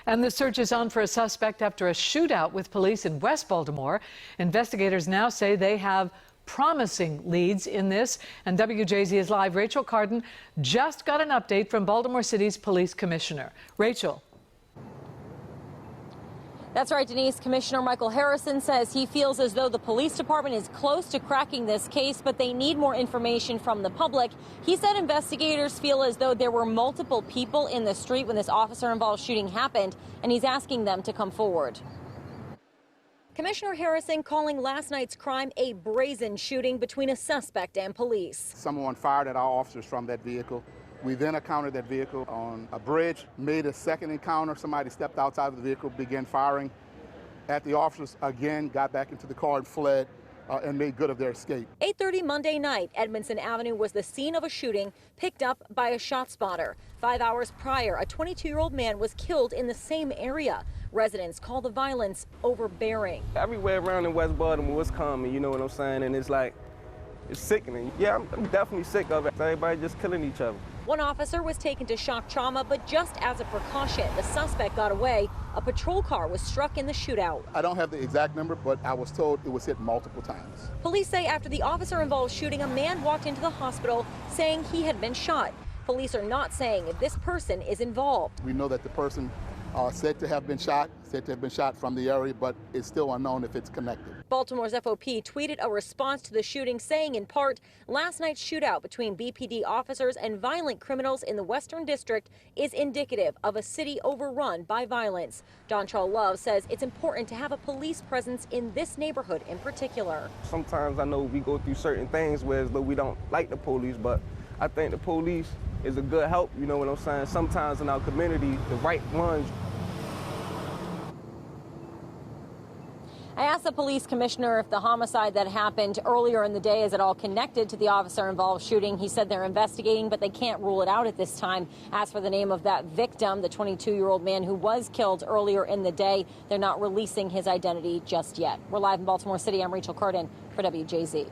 And the search is on for a suspect after a shootout with police in West Baltimore. Investigators now say they have promising leads in this. And WJZ is live. Rachel Carden just got an update from Baltimore City's police commissioner. Rachel. That's right, Denise. Commissioner Michael Harrison says he feels as though the police department is close to cracking this case, but they need more information from the public. He said investigators feel as though there were multiple people in the street when this officer-involved shooting happened, and he's asking them to come forward. Commissioner Harrison calling last night's crime a brazen shooting between a suspect and police. Someone fired at our officers from that vehicle. We then encountered that vehicle on a bridge, made a second encounter. Somebody stepped outside of the vehicle, began firing at the officers again, got back into the car and fled and made good of their escape. 8:30 Monday night, Edmondson Avenue was the scene of a shooting picked up by a shot spotter. 5 hours prior, a 22-year-old man was killed in the same area. Residents call the violence overbearing. Everywhere around in West Baltimore it's common, you know what I'm saying? And it's like, it's sickening. Yeah, I'm definitely sick of it. Everybody just killing each other. One officer was taken to shock trauma, but just as a precaution, the suspect got away. A patrol car was struck in the shootout. I don't have the exact number, but I was told it was hit multiple times. Police say after the officer-involved shooting, a man walked into the hospital saying he had been shot. Police are not saying if this person is involved. We know that the person said to have been shot from the area, but it's still unknown if it's connected. Baltimore's FOP tweeted a response to the shooting saying, in part, last night's shootout between BPD officers and violent criminals in the Western District is indicative of a city overrun by violence. Don Charles Love says it's important to have a police presence in this neighborhood in particular. Sometimes I know we go through certain things where as though we don't like the police, but I think the police is a good help, you know what I'm saying? Sometimes in our community, the right ones. I asked the police commissioner if the homicide that happened earlier in the day is at all connected to the officer-involved shooting. He said they're investigating, but they can't rule it out at this time. As for the name of that victim, the 22-year-old man who was killed earlier in the day, they're not releasing his identity just yet. We're live in Baltimore City. I'm Rachel Carden for WJZ.